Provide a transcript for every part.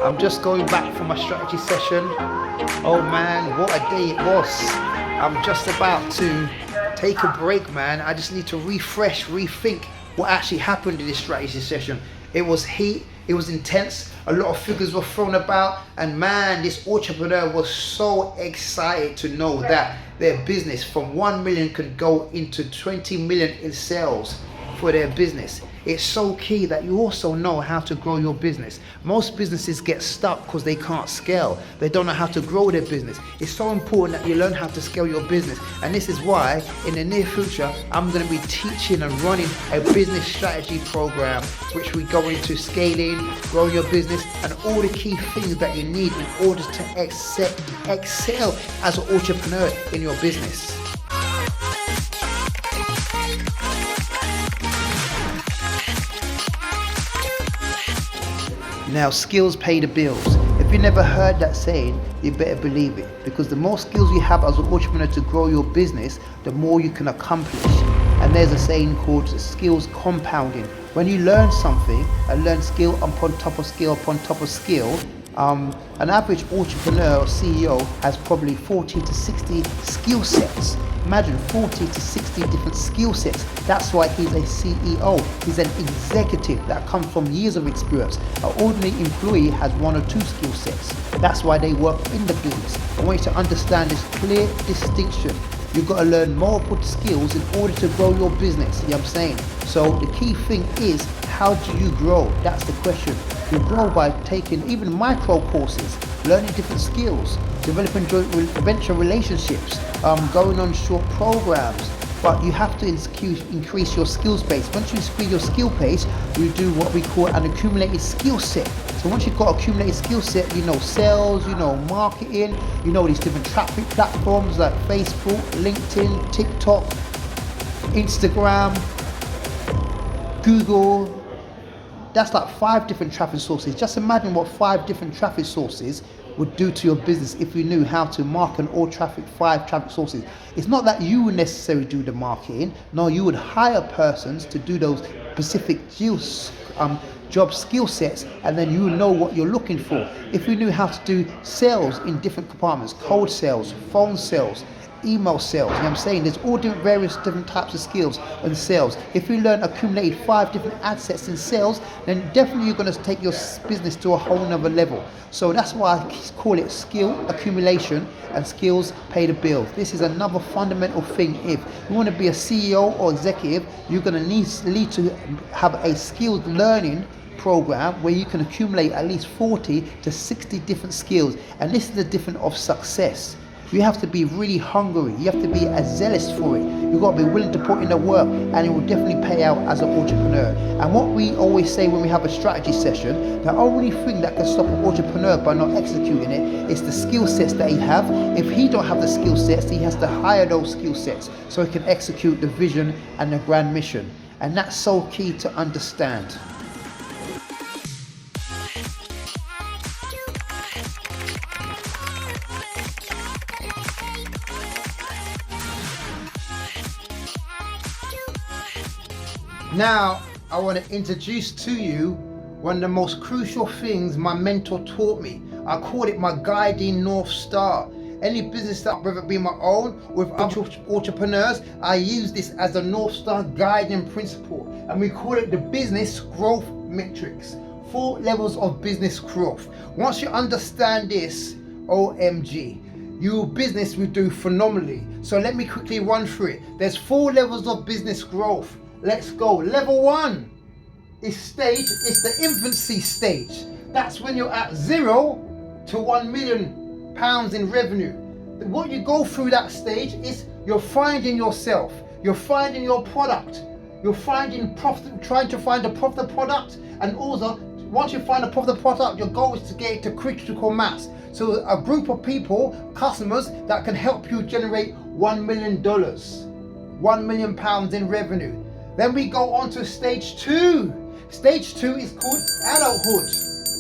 I'm just going back from my strategy session. Oh man, what a day it was. I'm just about to take a break, man. I just need to refresh, rethink what actually happened in this strategy session. It was heat, it was intense, a lot of figures were thrown about, and man, this entrepreneur was so excited to know that their business from 1 million could go into 20 million in sales for their business. It's so key that you also know how to grow your business. Most businesses get stuck because they can't scale. They don't know how to grow their business. It's so important that you learn how to scale your business. And this is why in the near future, I'm going to be teaching and running a business strategy program, which we go into scaling, growing your business, and all the key things that you need in order to excel as an entrepreneur in your business. Now, skills pay the bills. If you never heard that saying, you better believe it, because the more skills you have as an entrepreneur to grow your business, the more you can accomplish. And there's a saying called skills compounding. When you learn something and learn skill upon top of skill upon top of skill, an average entrepreneur or CEO has probably 40 to 60 skill sets. Imagine 40 to 60 different skill sets. That's why he's a CEO. He's an executive that comes from years of experience. An ordinary employee has 1 or 2 skill sets. That's why they work in the business. I want you to understand this clear distinction. You've got to learn multiple skills in order to grow your business. You know what I'm saying? So the key thing is, how do you grow? That's the question. You grow by taking even micro courses, learning different skills, developing joint venture relationships, going on short programs. But you have to increase your skills base. Once you increase your skill base, you do what we call an accumulated skill set. So once you've got accumulated skill set, you know sales, you know marketing, you know these different traffic platforms like Facebook, LinkedIn, TikTok, Instagram, Google. That's like 5 different traffic sources. Just imagine what 5 different traffic sources would do to your business if you knew how to market all traffic, 5 traffic sources. It's not that you would necessarily do the marketing. No, you would hire persons to do those specific job skill sets, and then you know what you're looking for. If you knew how to do sales in different compartments, cold sales, phone sales, email sales, you know what I'm saying? There's all various different types of skills in sales. If you learn accumulated 5 different ad sets in sales, then definitely you're going to take your business to a whole nother level. So that's why I call it skill accumulation, and skills pay the bills. This is another fundamental thing. If you want to be a CEO or executive, you're going to need to have a skilled learning program where you can accumulate at least 40 to 60 different skills. And this is the difference of success. You have to be really hungry. You have to be zealous for it. You've got to be willing to put in the work, and it will definitely pay out as an entrepreneur. And what we always say when we have a strategy session, the only thing that can stop an entrepreneur by not executing it is the skill sets that he have. If he don't have the skill sets, he has to hire those skill sets so he can execute the vision and the grand mission. And that's so key to understand. Now, I want to introduce to you one of the most crucial things my mentor taught me. I call it my guiding North Star. Any business that, whether it be my own or with other entrepreneurs, I use this as a North Star guiding principle. And we call it the business growth metrics. 4 levels of business growth. Once you understand this, OMG, your business will do phenomenally. So let me quickly run through it. There's 4 levels of business growth. Let's go. Level 1 is the infancy stage. That's when you're at 0 to 1 million pounds in revenue. What you go through that stage is you're finding yourself, you're finding your product, you're trying to find a profitable product, and also once you find a profitable product, your goal is to get it to critical mass. So a group of people, customers that can help you generate $1 million, 1 million pounds in revenue. Then we go on to stage 2. Stage 2 is called adulthood.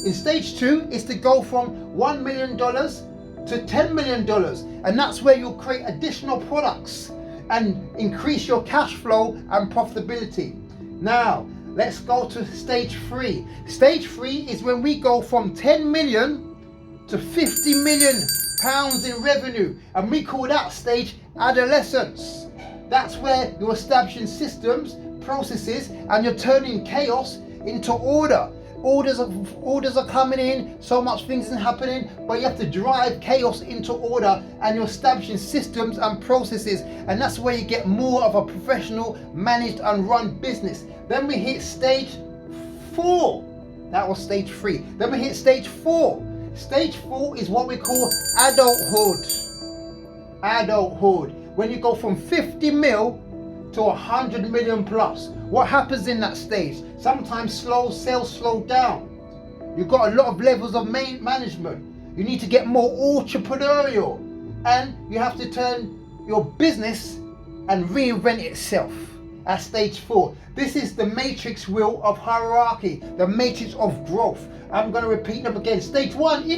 In stage 2 is to go from $1 million to $10 million. And that's where you'll create additional products and increase your cash flow and profitability. Now, let's go to stage 3. Stage 3 is when we go from 10 million to 50 million pounds in revenue, and we call that stage adolescence. That's where you're establishing systems, processes, and you're turning chaos into order. Orders are coming in, so much things are happening, but you have to drive chaos into order, and you're establishing systems and processes, and that's where you get more of a professional, managed and run business. Then we hit stage 4. That was stage 3. Then we hit stage 4. Stage 4 is what we call adulthood. Adulthood. When you go from 50 mil to 100 million plus. What happens in that stage? Sometimes sales slow down. You've got a lot of levels of management. You need to get more entrepreneurial, and you have to turn your business and reinvent itself at stage 4. This is the matrix wheel of hierarchy, the matrix of growth. I'm going to repeat them again. Stage 1,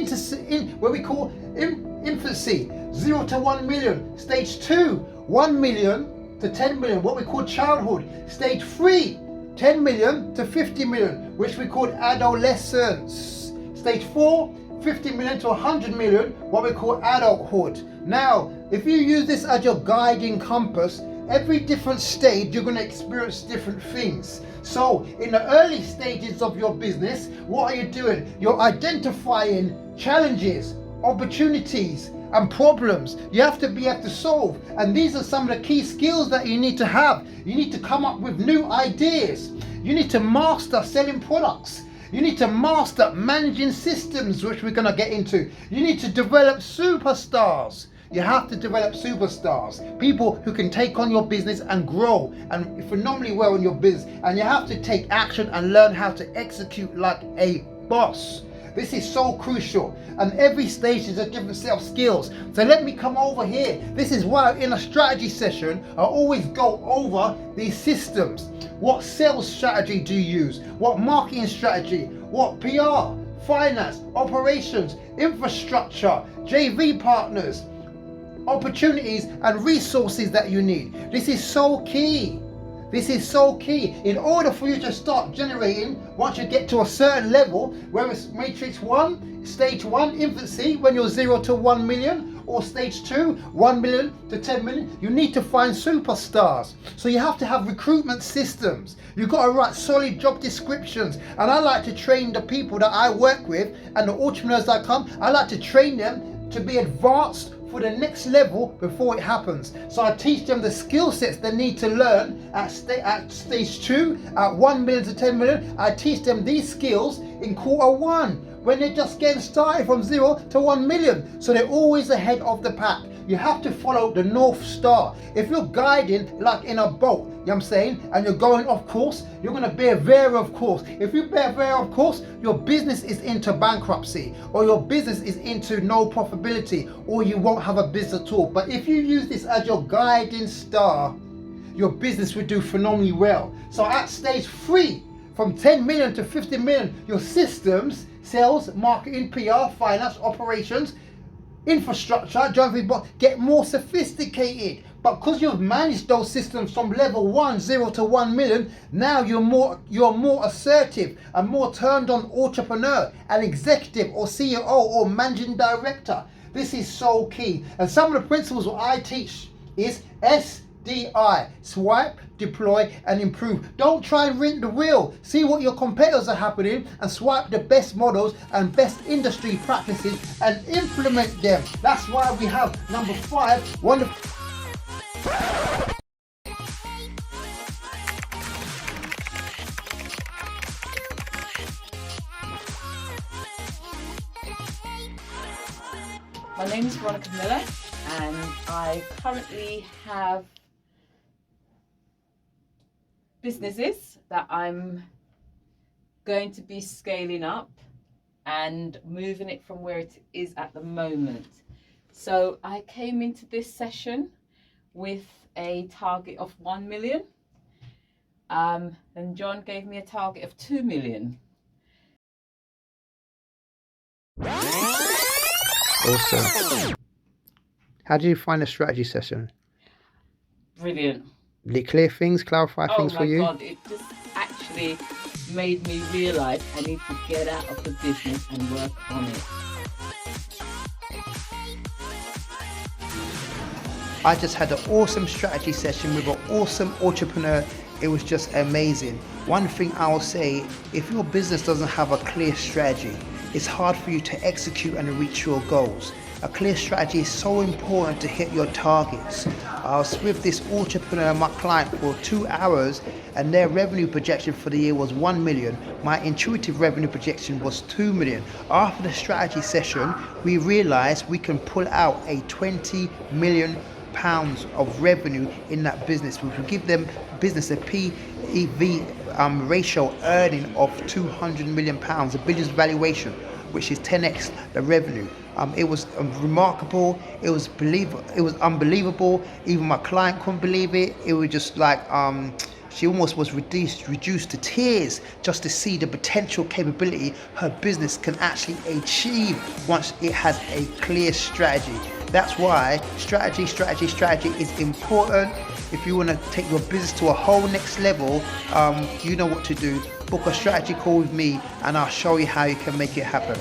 where we call infancy, 0 to 1 million. Stage 2, 1 million to 10 million, what we call childhood. Stage 3, 10 million to 50 million, which we call adolescence. Stage 4, 50 million to 100 million, what we call adulthood. Now, if you use this as your guiding compass, every different stage you're going to experience different things. So in the early stages of your business, what are you doing? You're identifying challenges, opportunities and problems you have to be able to solve, and these are some of the key skills that you need to have. You need to come up with new ideas. You need to master selling products. You need to master managing systems, which we're going to get into. You need to develop superstars. You have to develop superstars, people who can take on your business and grow and phenomenally well in your business. And you have to take action and learn how to execute like a boss. This is so crucial, and every stage is a different set of skills. So let me come over here. This is why in a strategy session I always go over these systems. What sales strategy do you use? What marketing strategy? What PR, finance, operations, infrastructure, JV partners, opportunities and resources that you need. This is so key. This is so key. In order for you to start generating, once you get to a certain level, whether it's matrix 1, stage 1, infancy, when you're 0 to 1 million, or stage 2, 1 million to 10 million, you need to find superstars. So you have to have recruitment systems. You've got to write solid job descriptions. And I like to train the people that I work with and the entrepreneurs that come, I like to train them to be advanced for the next level before it happens. So I teach them the skill sets they need to learn at stage 2, at 1 million to 10 million. I teach them these skills in quarter 1, when they're just getting started from 0 to 1 million. So they're always ahead of the pack. You have to follow the North Star. If you're guiding like in a boat, you know what I'm saying, and you're going off course, you're going to veer off course. If you veer off course, your business is into bankruptcy, or your business is into no profitability, or you won't have a business at all. But if you use this as your guiding star, your business will do phenomenally well. So at stage 3, from 10 million to 50 million, your systems, sales, marketing, PR, finance, operations, infrastructure, get more sophisticated. But because you've managed those systems from level 1, 0 to 1 million, now you're more assertive and more turned on entrepreneur, an executive or CEO or managing director. This is so key. And some of the principles that I teach is SDI, swipe, deploy and improve. Don't try and reinvent the wheel. See what your competitors are happening and swipe the best models and best industry practices and implement them. That's why we have number 5, wonderful. My name is Veronica Miller, and I currently have businesses that I'm going to be scaling up and moving it from where it is at the moment. So I came into this session with a target of 1 million, and John gave me a target of 2 million. Awesome. How did you find the strategy session? Brilliant. Did it clear things, clarify things for you? Oh my God, it just actually actually made me realize I need to get out of the business and work on it. I just had an awesome strategy session with an awesome entrepreneur. It was just amazing. One thing I will say, if your business doesn't have a clear strategy, it's hard for you to execute and reach your goals. A clear strategy is so important to hit your targets. I was with this entrepreneur, my client, for 2 hours, and their revenue projection for the year was 1 million. My intuitive revenue projection was 2 million. After the strategy session, we realized we can pull out a 20 million pounds of revenue in that business, which will give them business a PEV ratio earning of 200 million pounds, a billions valuation, which is 10x the revenue. It was remarkable. It was unbelievable. Even my client couldn't believe it. It was just like she almost was reduced to tears just to see the potential capability her business can actually achieve once it has a clear strategy. That's why strategy is important. If you want to take your business to a whole next level, you know what to do. Book a strategy call with me and I'll show you how you can make it happen.